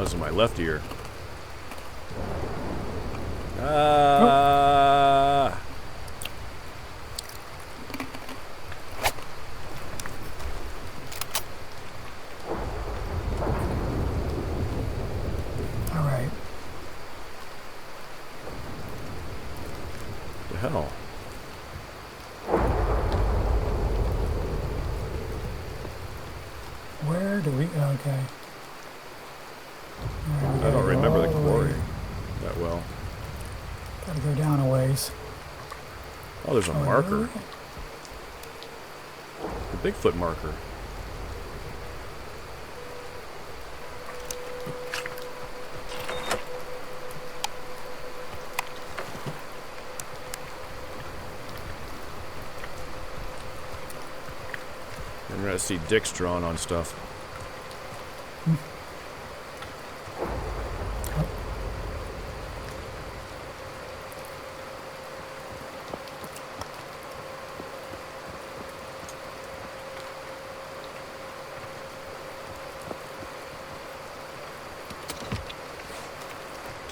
was in my left ear. All right. The hell? Where do we? Okay. Right, I don't remember the quarry that well. Gotta go down a ways. Oh, there's a marker. Really? The Bigfoot marker. I'm gonna see dicks drawn on stuff.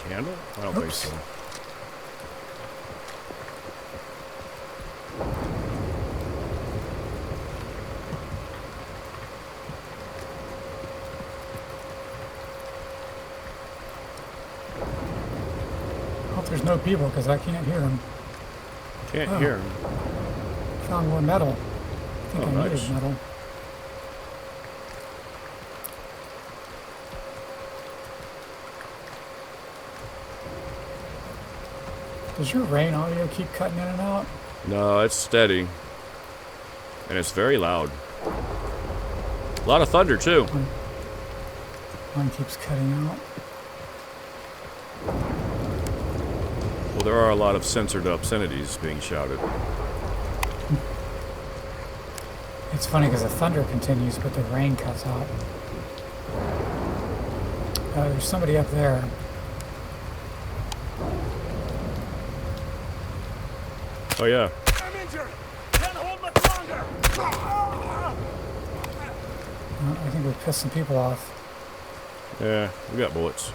Candle? I don't think so. Hope there's no people because I can't hear them. Can't hear him. Found more metal. I think I nice. needed metal. Does your rain audio keep cutting in and out? No, it's steady. And it's very loud. A lot of thunder, too. Mine keeps cutting out. Well, there are a lot of censored obscenities being shouted. It's funny because the thunder continues, but the rain cuts out. There's somebody up there. Oh, yeah. I'm injured. Can't hold much longer. I think we pissed some people off. Yeah, we got bullets.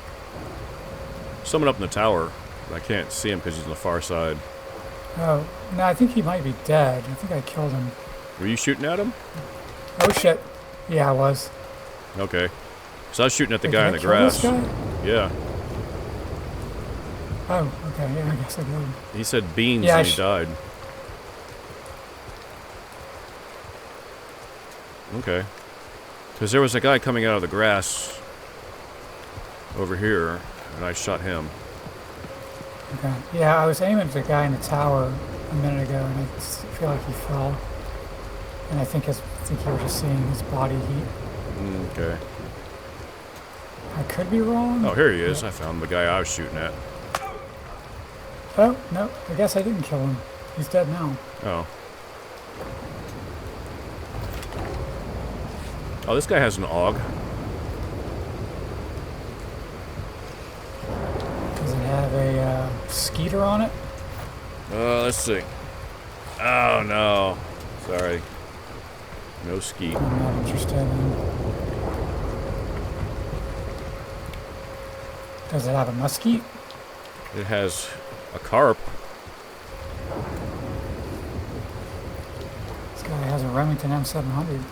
Someone up in the tower. I can't see him because he's on the far side. Oh, no, I think he might be dead. I think I killed him. Were you shooting at him? Oh, shit. Yeah, I was. Okay. So I was shooting at the Wait, guy in did the I kill this grass. guy? Yeah. Oh, okay. Yeah, I guess I did. He said beans Yeah, and he died. Okay. Because there was a guy coming out of the grass over here, and I shot him. Okay. Yeah, I was aiming at the guy in the tower a minute ago, and I feel like he fell. And I think you were just seeing his body heat. Okay. I could be wrong. Oh, here he is. I found the guy I was shooting at. Oh, no. I guess I didn't kill him. He's dead now. Oh. Oh, this guy has an AUG. Does it have a skeeter on it? Let's see. Oh, no. Sorry. No skeet. I'm not interested in. Does it have a muskie? It has a carp. This guy has a Remington M700.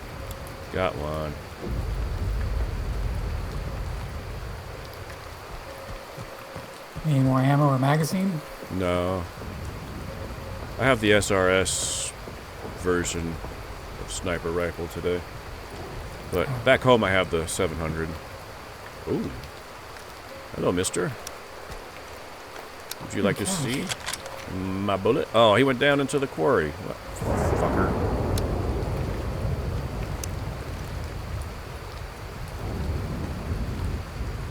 Got one. Need more ammo or magazine? No. I have the SRS version of sniper rifle today. But back home I have the 700. Ooh. Hello, mister. Would you like to see my bullet? Oh, he went down into the quarry. What fucker.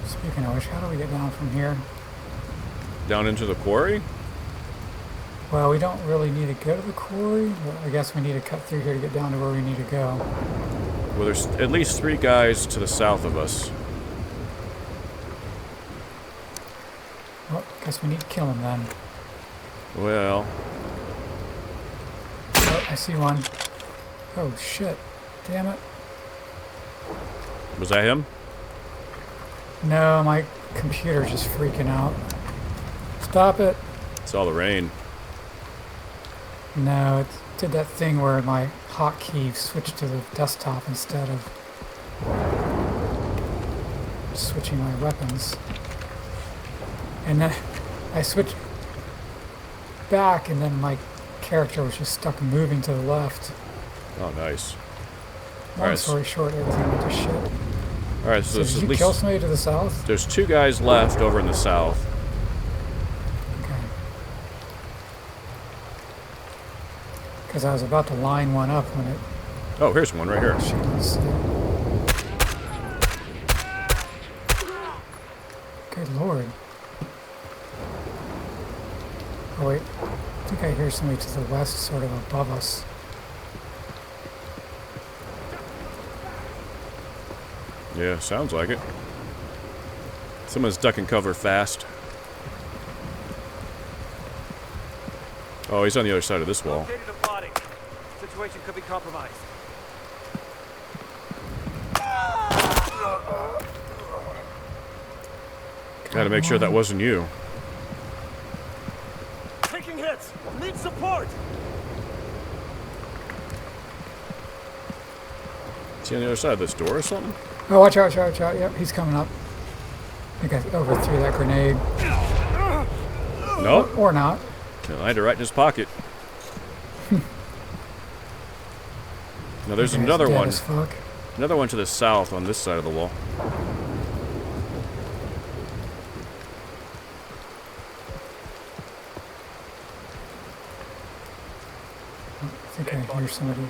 Speaking of which, how do we get down from here? Down into the quarry? Well, we don't really need to go to the quarry, but I guess we need to cut through here to get down to where we need to go. Well, there's at least 3 guys to the south of us. Well, guess we need to kill him then. Well, Oh, I see one. Oh, shit. Damn it. was that him? No, my computer's just freaking out. Stop it. It's all the rain. No, it did that thing where my hotkey switched to the desktop instead of switching my weapons. And then I switched back, and then my character was just stuck moving to the left. Oh, nice. Long Alright, story short, everything went to shit. Alright, So there's did at you least kill somebody to the south? there's 2 guys left over in the south. Okay. Because I was about to line one up when it Oh, here's one right here. shoots. Good lord. Oh wait, I think I hear somebody to the west, sort of above us. Yeah, sounds like it. Someone's ducking cover fast. Oh, he's on the other side of this wall. Located a body. Situation could be compromised. Gotta make sure that wasn't you. Taking hits. Need support. Is he on the other side of this door or something? Oh, watch out, watch out, watch out. Yep, he's coming up. I think I overthrew that grenade. Nope. Or not. I had it right in his pocket. Now there's That guy's another dead one. as fuck. Another one to the south on this side of the wall. I think I hear somebody.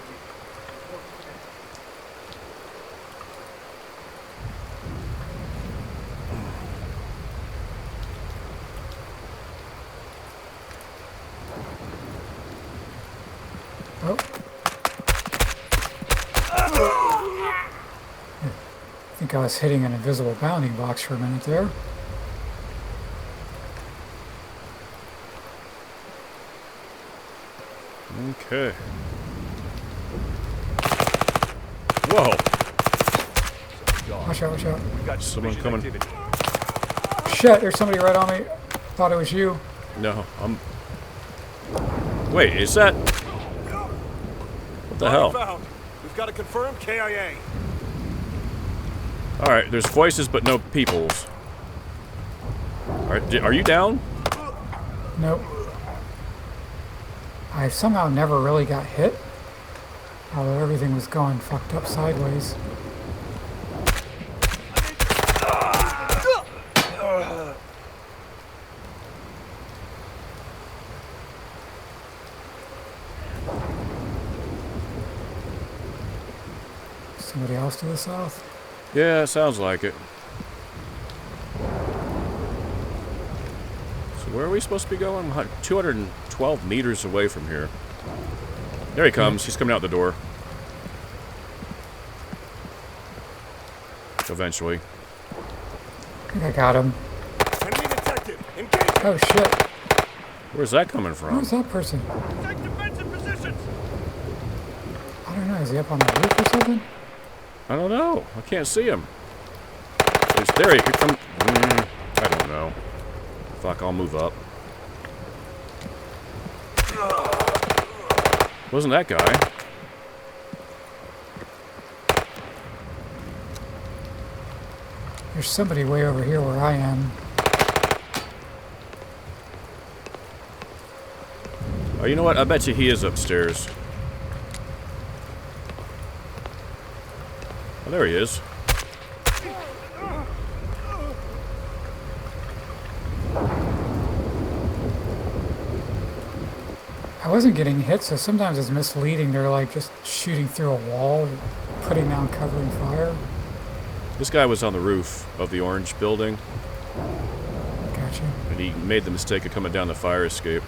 Oh. I think I was hitting an invisible bounding box for a minute there. Okay. Whoa! Watch out, watch out. We got Someone suspicious coming. activity. Shit, there's somebody right on me. Thought it was you. No, I'm... Wait, is that... What the hell? Found. We've got a confirmed KIA. Alright, there's voices but no peoples. Alright, are you down? Nope. I somehow never really got hit. Although everything was going fucked up sideways. Somebody else to the south? Yeah, sounds like it. So where are we supposed to be going? 212 meters away from here. There he comes. He's coming out the door. Eventually. I think I got him. Enemy detected. Engage. Oh shit. Where's that coming from? Who's that person? Take defensive positions. I don't know. Is he up on the roof or something? I don't know. I can't see him. There he comes. I don't know. Fuck, I'll move up. Wasn't that guy? There's somebody way over here where I am. Oh, you know what? I bet you he is upstairs. Oh, there he is. I wasn't getting hit, so sometimes it's misleading. They're like just shooting through a wall, putting down covering fire. This guy was on the roof of the orange building, Gotcha. and he made the mistake of coming down the fire escape.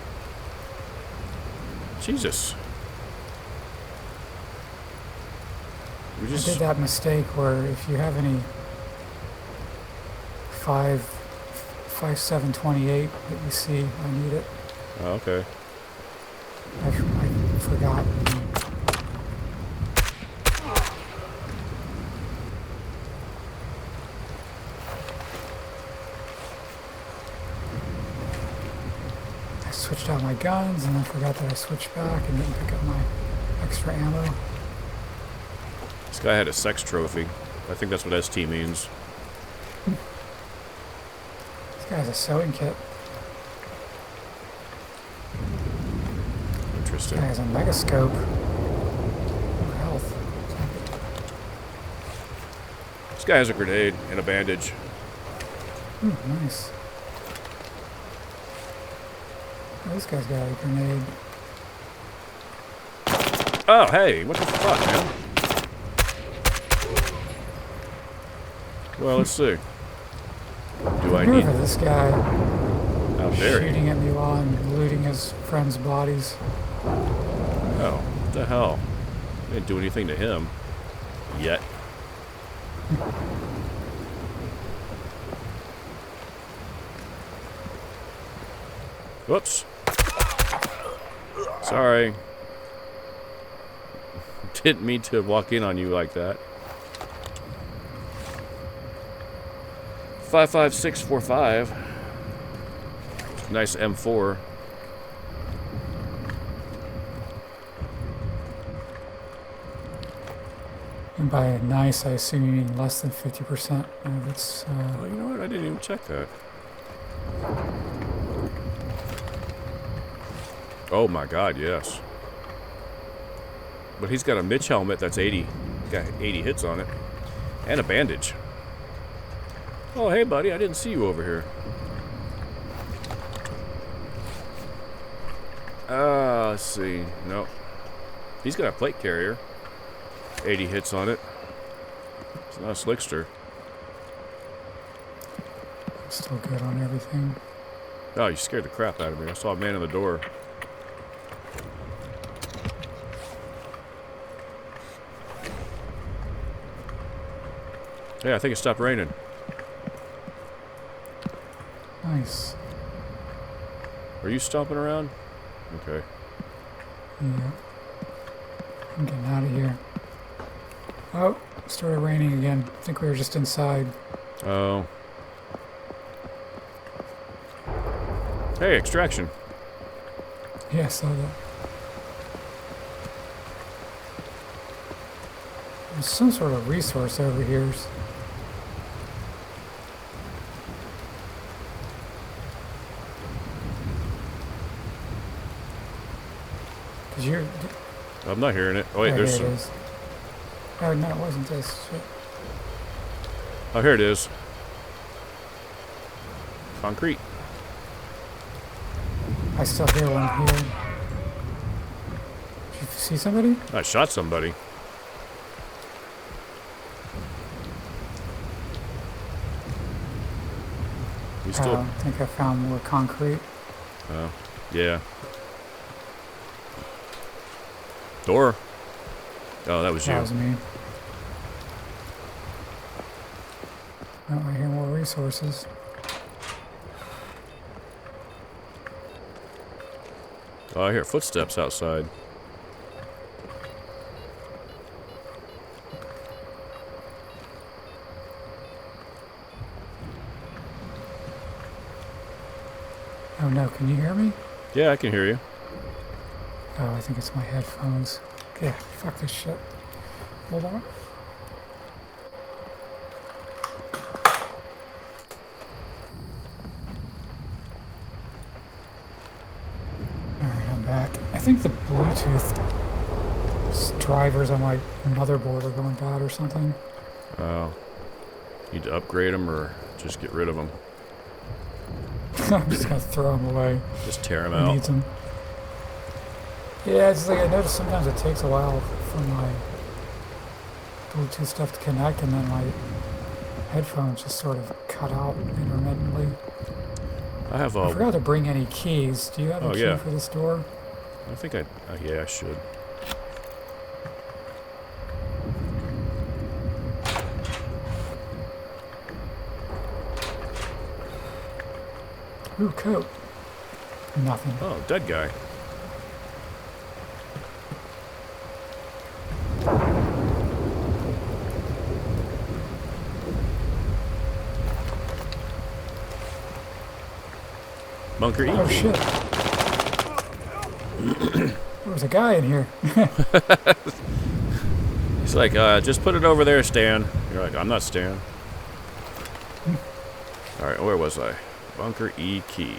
Jesus. We I did just... that mistake where if you have any 5.728 that you see, I need it. Oh, okay. I forgot. switched out my guns and then forgot that I switched back and didn't pick up my extra ammo. This guy had a sex trophy. I think that's what ST means. This guy has a sewing kit. This Interesting. guy has a megascope. Oh, health. This guy has a grenade and a bandage. Ooh, nice. Oh, this guy's got a grenade. Oh, hey, what the fuck, man? Well, let's see. Do I need... Remember this guy How dare you? shooting at me while I'm looting his friends' bodies. Oh, what the hell? I didn't do anything to him. Yet. Whoops. Sorry. Didn't mean to walk in on you like that. 55645. Nice M4. And by nice, I assume you mean less than 50% of its... Oh, you know what? I didn't even check that. Oh my god, yes. But he's got a Mitch helmet that's 80. Got 80 hits on it. And a bandage. Oh, hey buddy, I didn't see you over here. Let's see. Nope. He's got a plate carrier. 80 hits on it. It's not a slickster. Still good on everything. Oh, you scared the crap out of me. I saw a man in the door. Hey, I think it stopped raining. Nice. Are you stomping around? Okay. Yeah. I'm getting out of here. Oh, it started raining again. I think we were just inside. Oh. Hey, extraction. Yeah, I saw that. There's some sort of resource over here. Cause you're... I'm not hearing it. Oh, wait, oh, there's here it some. is. Oh, no, it wasn't this. Shit. Oh, here it is. Concrete. I still hear one here. Did you see somebody? I shot somebody. You still... I think I found more concrete. Oh, yeah. Door. Oh, that was you. That was me. Oh, I hear more resources. Oh, I hear footsteps outside. Oh no, can you hear me? Yeah, I can hear you. Oh, I think it's my headphones. Yeah, fuck this shit. Hold on. Alright, I'm back. I think the Bluetooth drivers on my motherboard are going bad or something. Oh. Need to upgrade them or just get rid of them? I'm just gonna throw them away. Just tear them Who out. needs them? Yeah, it's like I noticed sometimes it takes a while for my Bluetooth stuff to connect, and then my headphones just sort of cut out intermittently. I have I a... forgot to bring any keys. Do you have a Oh, key yeah. for this door? I think I... yeah, I should. Ooh, coat. Nothing. Oh, dead guy. Bunker E. Oh shit. There was a guy in here. He's like, just put it over there, Stan. You're like, I'm not Stan. Alright, where was I? Bunker E key.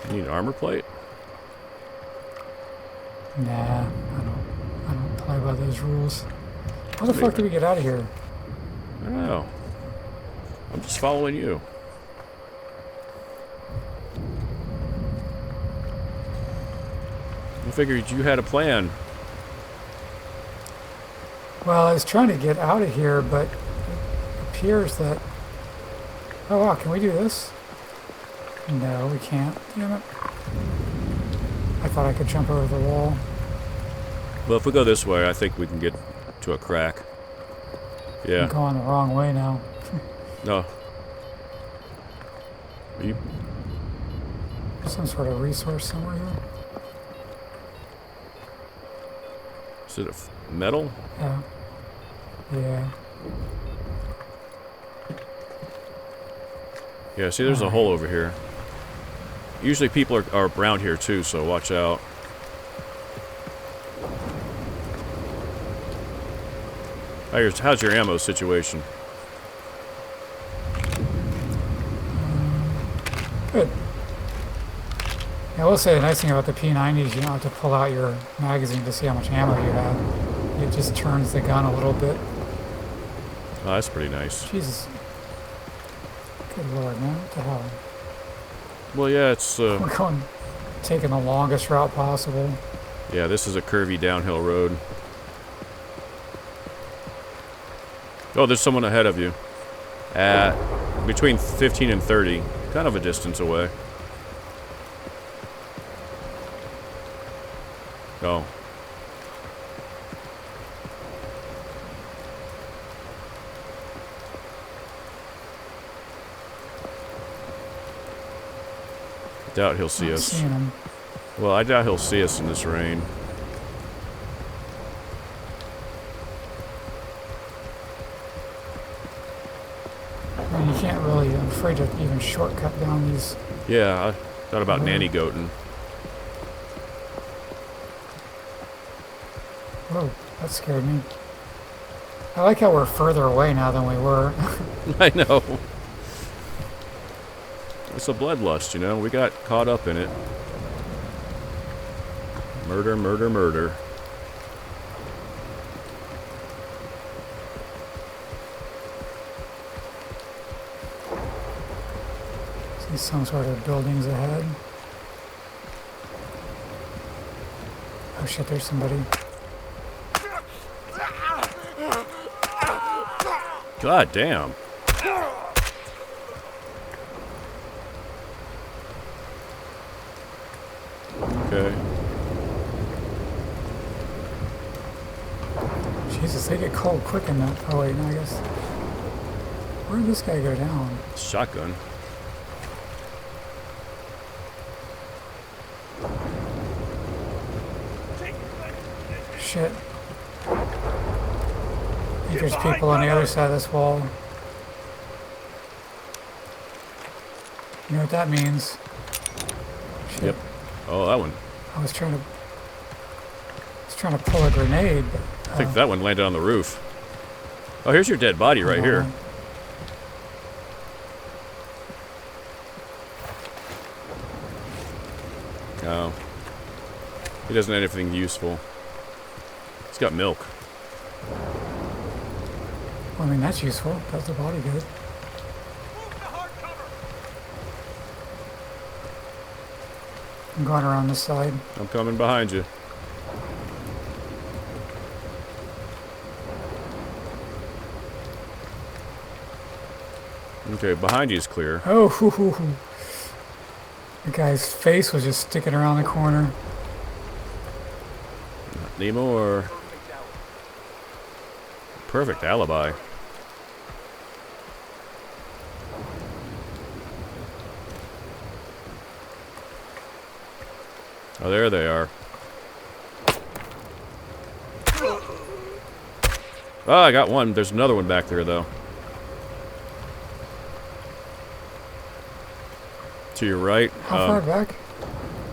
You need an armor plate? Nah, I don't play by those rules. How the fuck did we get out of here? I don't know. I'm just following you. I figured you had a plan. Well, I was trying to get out of here, but it appears that... Oh wow, can we do this? No, we can't. Damn it. I thought I could jump over the wall. Well, if we go this way, I think we can get to a crack. Yeah. I'm going the wrong way now. No. You, Some sort of resource somewhere here. is it metal? Yeah. Yeah. Yeah, see, there's a hole over here. Usually people are around here too, so watch out. How's your ammo situation? Good. Yeah, I will say the nice thing about the P90 is you don't have to pull out your magazine to see how much ammo you have. It just turns the gun a little bit. Oh, that's pretty nice. Jesus. Good lord, man. What the hell? Well, yeah, it's We're going, taking the longest route possible. yeah, this is a curvy downhill road. Oh, there's someone ahead of you. At between 15 and 30. Kind of a distance away. Oh. Doubt he'll see Not us. seeing him. Well, I doubt he'll see us in this rain. I mean, you can't really, I'm afraid to even shortcut down these. Yeah, I thought about nanny goating. Whoa, that scared me. I like how we're further away now than we were. I know. It's a bloodlust, you know. We got caught up in it. Murder, murder, murder. See some sort of buildings ahead. Oh shit, there's somebody. God damn. Okay. Jesus, they get cold quick in that. Oh wait, no, I guess. Where did this guy go down? Shotgun. Shit. I think there's people on the other side of this wall. You know what that means? Shit. Yep. Oh, that one. I was trying to pull a grenade. But, I think that one landed on the roof. Oh, here's your dead body right here. Oh. He doesn't have anything useful. He's got milk. Well, I mean, that's useful. Does the body good. Move to hard cover. I'm going around this side. I'm coming behind you. Okay, behind you is clear. Oh, hoo, hoo, hoo. The guy's face was just sticking around the corner. Not anymore. Perfect alibi. Oh, there they are. Oh, I got one. There's another one back there, though. To your right. How far back?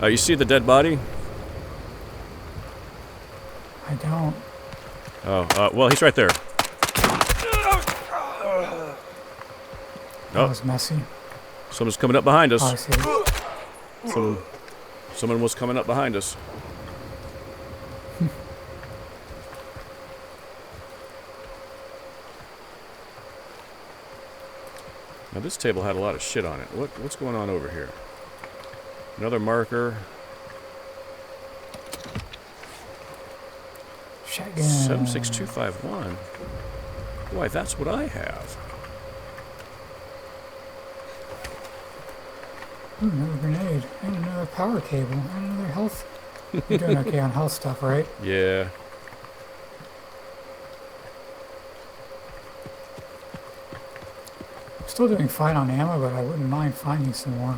You see the dead body? I don't. Oh, well, he's right there. That was messy. Someone's coming up behind us. Oh, I see. Someone was coming up behind us. Now this table had a lot of shit on it. What's going on over here? Another marker. Shotgun. 76251. Why, that's what I have. Ooh, another grenade. And another power cable. And another health. You're doing okay on health stuff, right? Yeah. Still doing fine on ammo, but I wouldn't mind finding some more.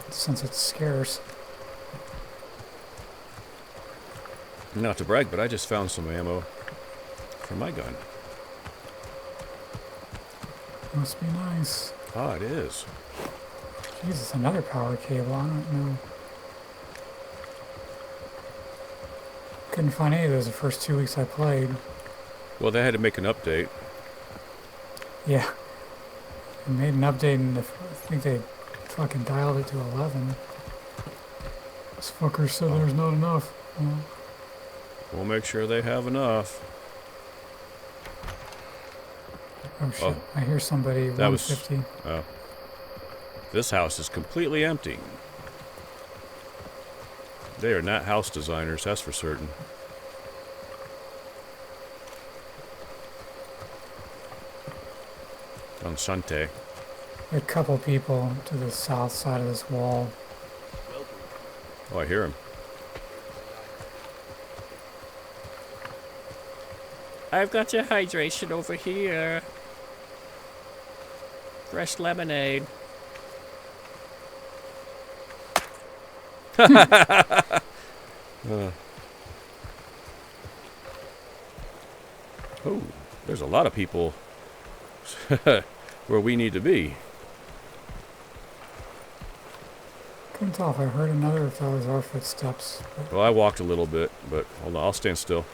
Since it's scarce. Not to brag, but I just found some ammo for my gun. Must be nice. Ah, it is. Jesus, another power cable. I don't know. Couldn't find any of those the first 2 weeks I played. Well, they had to make an update. Yeah. They made an update and I think they fucking dialed it to 11. This fucker said there's not enough. Well, We'll make sure they have enough. oh shit. Oh. I hear somebody. That was- 150. Oh. This house is completely empty. They are not house designers, that's for certain. Enchante. There are a couple people to the south side of this wall. Oh, I hear him. I've got your hydration over here. Fresh lemonade. Oh, there's a lot of people where we need to be. Couldn't tell if I heard another, if that was our footsteps. But Well, I walked a little bit, but hold on, I'll stand still.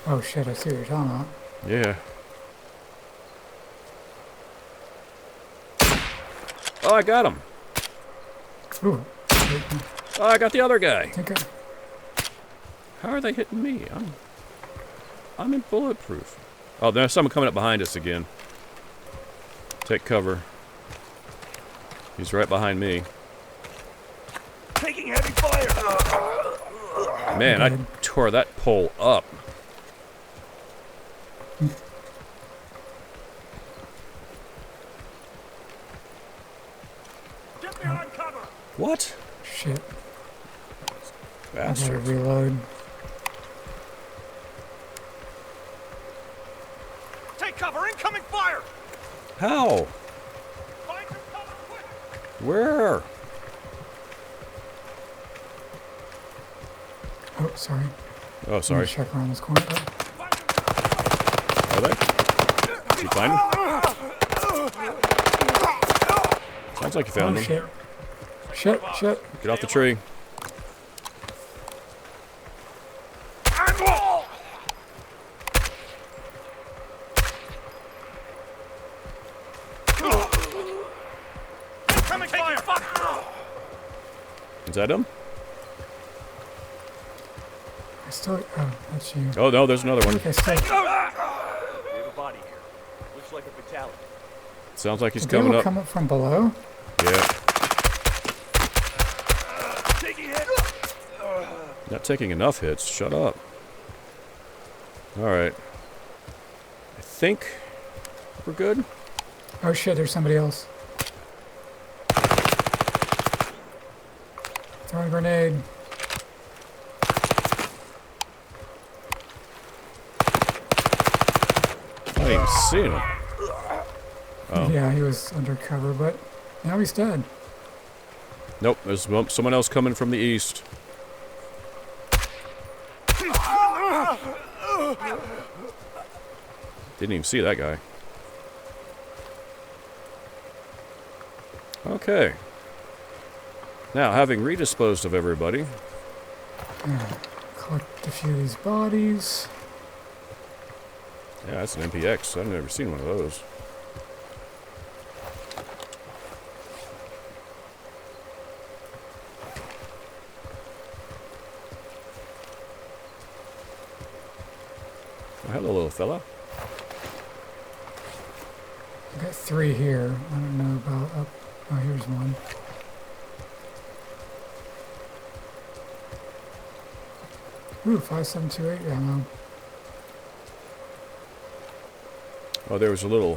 oh shit, I see what you're talking about. Yeah. Oh, I got him. Ooh. Oh, I got the other guy. I think I, How are they hitting me? I'm in bulletproof. Oh, there's someone coming up behind us again. Take cover. He's right behind me. Taking heavy fire. Man, I tore that pole up. Get behind cover. What? shit. I gotta Bastard. reload. Take cover. Incoming fire. How? Find some cover quick. Where? Oh, sorry. Oh, Let sorry. me check around this corner. Oh, Find some Are they? Did you find him? Sounds like you found oh him. shit. Shit, shit. Get off the tree. incoming fire. Is that him? I still. Oh, that's you. Oh, no, there's another I one. think I still. We have a body here. Looks like a fatality. Sounds like he's Did they coming all up. come up from below? Yeah. Taking hit. Not taking enough hits. Shut up. Alright. I think we're good. Oh shit, there's somebody else. Throwing a grenade. I didn't even see him. Oh. Yeah, he was undercover, but now he's dead. Nope, there's someone else coming from the east. Didn't even see that guy. Okay. Now, having redisposed of everybody, Collect a few of these bodies. yeah, that's an MPX. I've never seen one of those. Oh, hello, little fella. I got 3 here. I don't know about up. Oh, here's one. Ooh, 5728 ammo. Oh, there was a little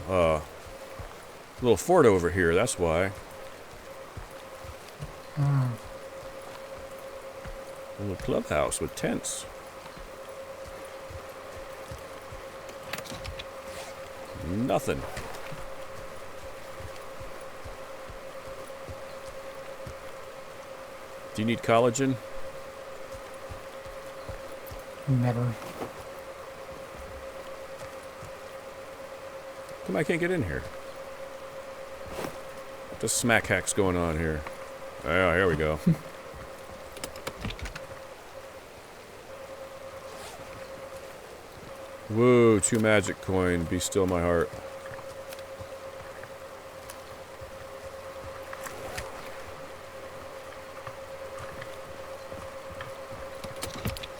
fort over here. That's why. Oh, A little clubhouse with tents. Nothing. Do you need collagen? never. Come on, I can't get in here. What the smack hack's going on here? Oh, here we go. Whoa, 2 magic coin. Be still my heart.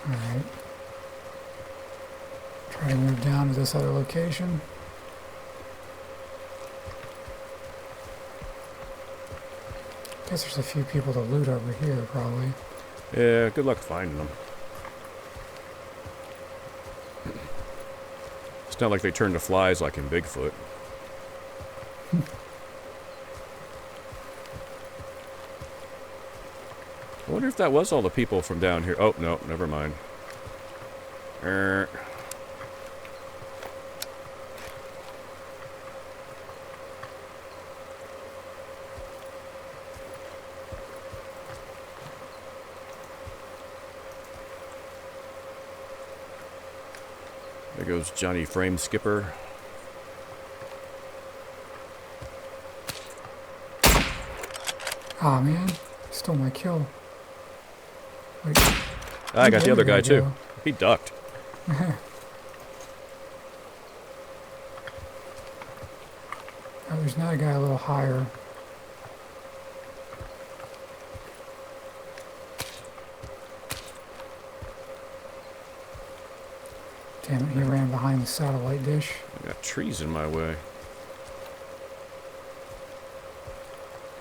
Alright. Try to move down to this other location. Guess there's a few people to loot over here, probably. Yeah, good luck finding them. It's not like they turn to flies like in Bigfoot. I wonder if that was all the people from down here. Oh, no, never mind. There goes Johnny Frame Skipper. Aw, man. Stole my kill. Wait. I got the Where other did guy I too. go? He ducked. Oh, there's another guy a little higher. Damn it, he ran behind the satellite dish. I got trees in my way.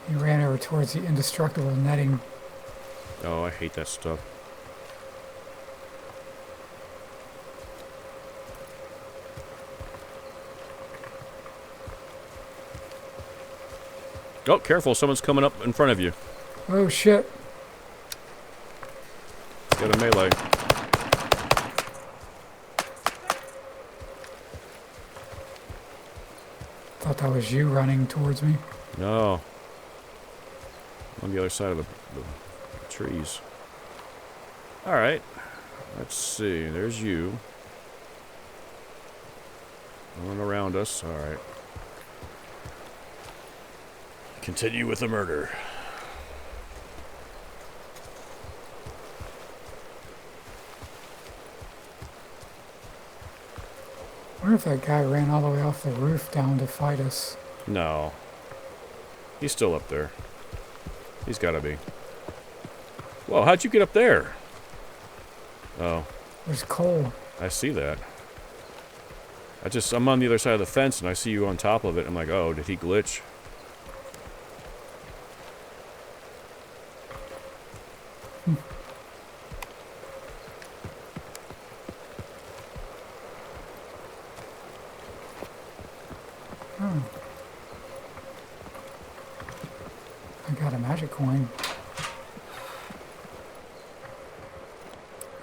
He ran over towards the indestructible netting. Oh, I hate that stuff. Oh, careful, someone's coming up in front of you. Oh shit. Got a melee. Thought that was you running towards me. No. On the other side of the trees. Alright. Let's see. There's you. No one around us. Alright. Continue with the murder. I wonder if that guy ran all the way off the roof down to fight us. No. He's still up there. He's gotta be. Whoa, how'd you get up there? Oh, There's coal. I see that. I'm on the other side of the fence and I see you on top of it. I'm like, oh, did he glitch? Oh. I got a magic coin.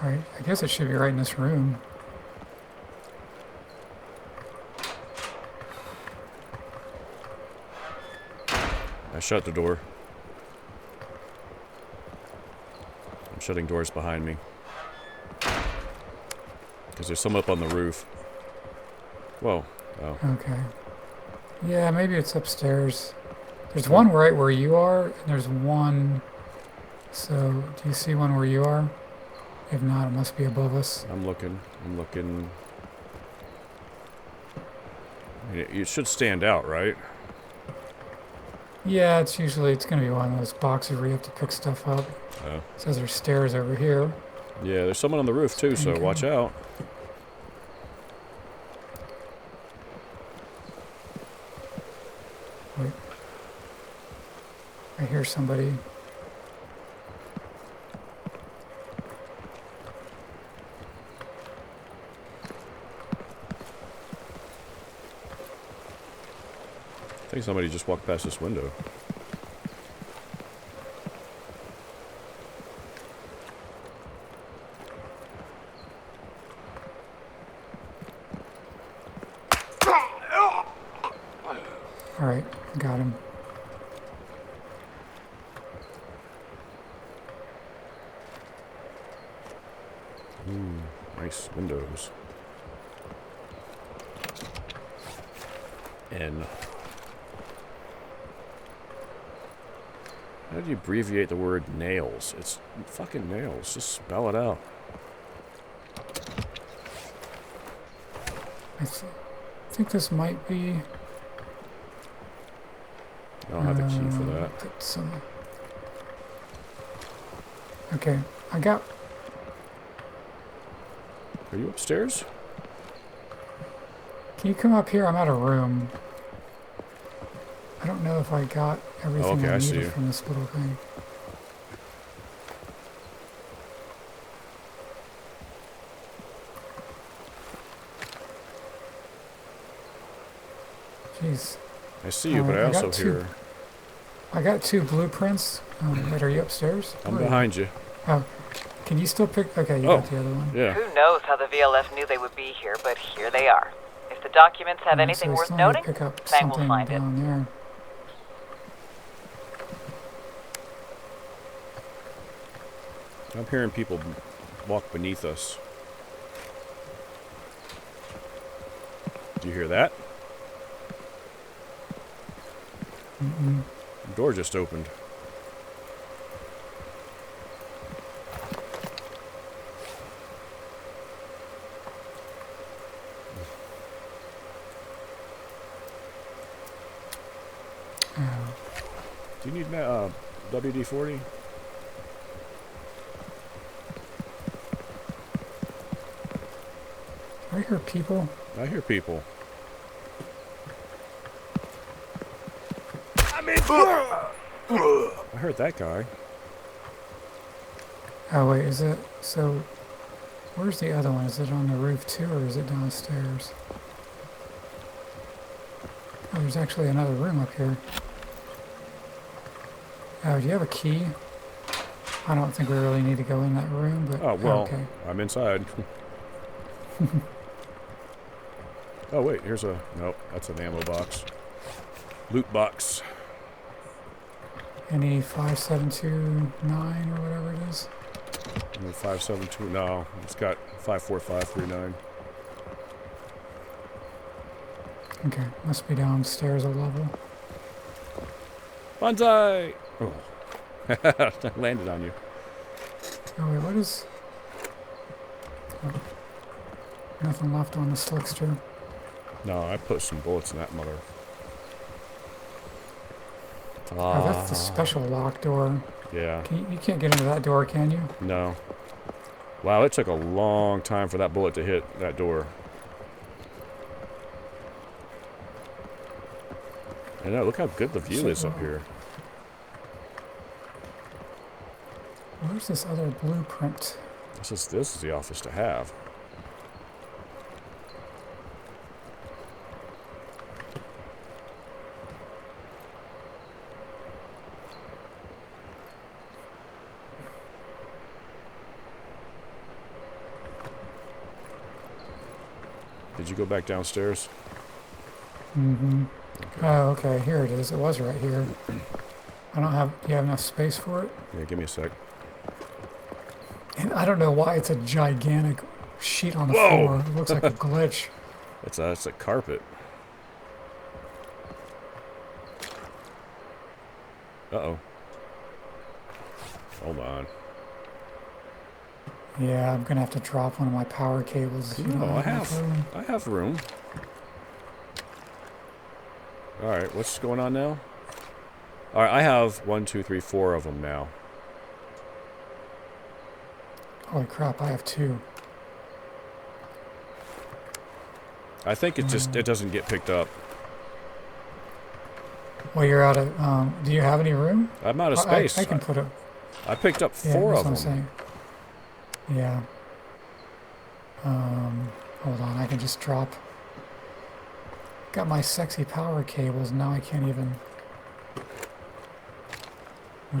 Alright, I guess it should be right in this room. I shut the door. I'm shutting doors behind me. Because there's some up on the roof. Whoa. Oh. Okay. Yeah, maybe it's upstairs. There's one right where you are, and there's one... So, do you see one where you are? If not, it must be above us. I'm looking. I'm looking. I mean, it should stand out, right? Yeah, it's going to be one of those boxes where you have to pick stuff up. Oh. It says there's stairs over here. Yeah, there's someone on the roof too, so Okay. watch out. Wait. I hear somebody. I think somebody just walked past this window. Alright, got him. Nice windows. N. How do you abbreviate the word nails? It's fucking nails. Just spell it out. I think this might be... I don't have a key for that. Put some... Okay, I got... Are you upstairs? Can you come up here? I'm out of room. I don't know if I got everything okay, I I see needed you. from this little thing. Jeez. I see you, but I got also two- hear... I got 2 blueprints. Wait, are you upstairs? I'm Where are you? behind you. Oh, can you still pick... Okay, you Oh. got the other one. Yeah. Who knows how the VLF knew they would be here, but here they are. If the documents have anything so we worth still need to noting, pick up Fang will something find it. down there. I'm hearing people walk beneath us. Do you hear that? The door just opened. Do you need WD-40? I hear people. I hear people. I heard that guy. Oh, wait, is it... So, where's the other one? Is it on the roof too, or is it downstairs? Oh, there's actually another room up here. Oh, do you have a key? I don't think we really need to go in that room, but... Oh, well, okay. I'm inside. Oh, wait, here's a... Nope, that's an ammo box. Loot box. Any 5729 or whatever it is? And then 572... No, it's got 54539. Okay, must be downstairs a level. Bonsai! Oh. I landed on you. Oh, wait, what is... Oh, nothing left on the slickster. No, I put some bullets in that mother. Oh, that's the special lock door. Yeah. You can't get into that door, can you? No. Wow, it took a long time for that bullet to hit that door. And now look how good the view is up here. Where's this other blueprint? This is the office to have. Did you go back downstairs? Mm-hmm. Oh, okay, here it is. It was right here. I don't have, do you have enough space for it? Yeah, give me a sec. And I don't know why it's a gigantic sheet on the Whoa! floor. It looks like a glitch. It's a carpet. Uh-oh. Hold on. Yeah, I'm gonna have to drop one of my power cables. If you don't No, I enough have. room. I have room. Alright, what's going on now? Alright, I have 1, 2, 3, 4 of them now. Holy crap! I have 2. I think it just, it doesn't get picked up. Well, you're out of. Do you have any room? I'm out of space. I can put it. I picked up Yeah, 4 that's of what them. I'm saying. Yeah. Hold on. I can just drop. Got my sexy power cables. Now I can't even.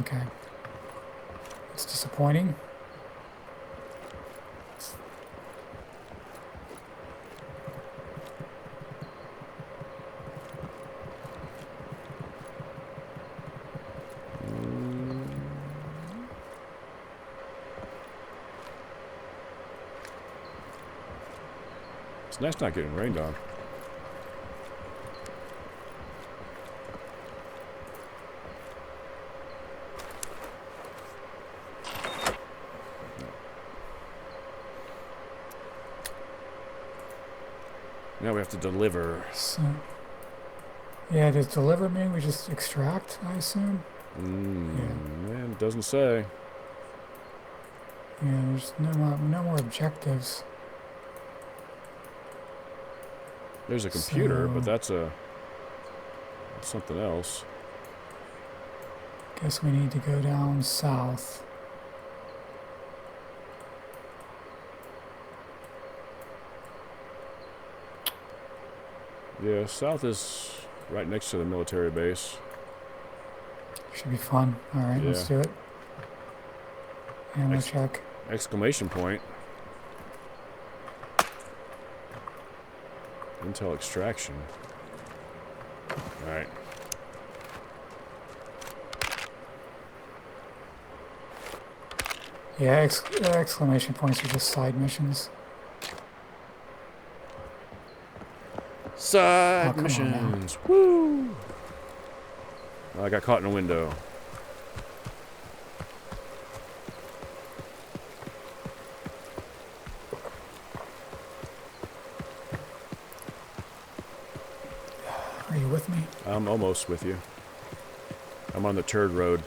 Okay. It's disappointing. It's nice not getting rained on. Now we have to deliver. So, yeah, does deliver mean we just extract, I assume? Man, it doesn't say. Yeah, there's no more objectives. There's a computer, but So- that's something else. Guess we need to go down south. Yeah, south is right next to the military base. Should be fun. Alright, let's Yeah. do it. Ammo Ex- check. Exclamation point. Intel extraction. Alright. Yeah, exclamation points are just side missions. Side Oh, come on now. missions. Woo! I got caught in a window. Are you with me? I'm almost with you. I'm on the turd road.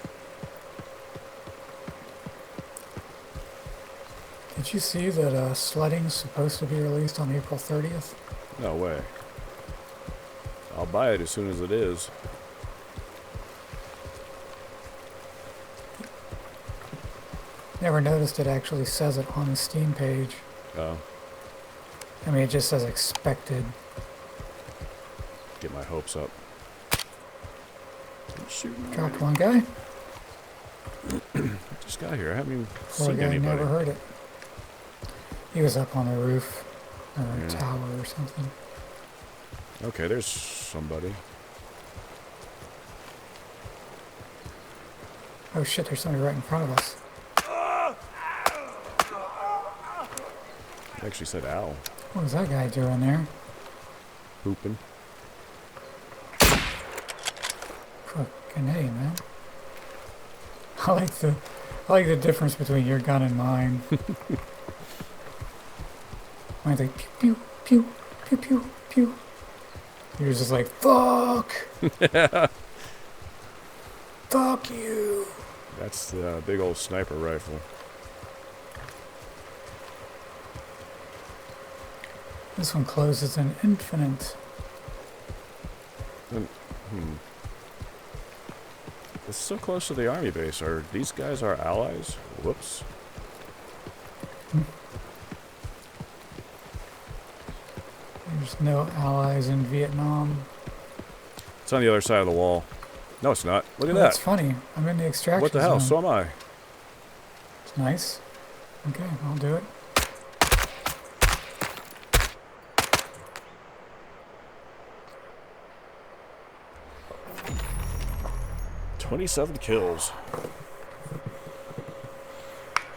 Did you see that sledding's supposed to be released on April 30th? No way. I'll buy it as soon as it is. Never noticed it actually says it on the Steam page. Oh, I mean, it just says expected. get my hopes up. Shoot. Dropped one guy. Just got here. I haven't even Poor seen guy anybody. never heard it. He was up on the roof or a Yeah. tower or something. Okay, there's somebody. Oh shit, there's somebody right in front of us. It actually said ow. What was that guy doing there? Pooping. Fucking A, man. I like the difference between your gun and mine. Mine's like pew pew pew pew pew pew. Yours is like fuck. Fuck you. That's the big old sniper rifle. This one closes in infinite. It's so close to the army base. Are these guys our allies? Whoops. There's no allies in Vietnam. It's on the other side of the wall. No, it's not. Look at Oh, that's that. funny. I'm in the extraction What the hell? zone. So am I. It's nice. Okay, I'll do it. 27 kills.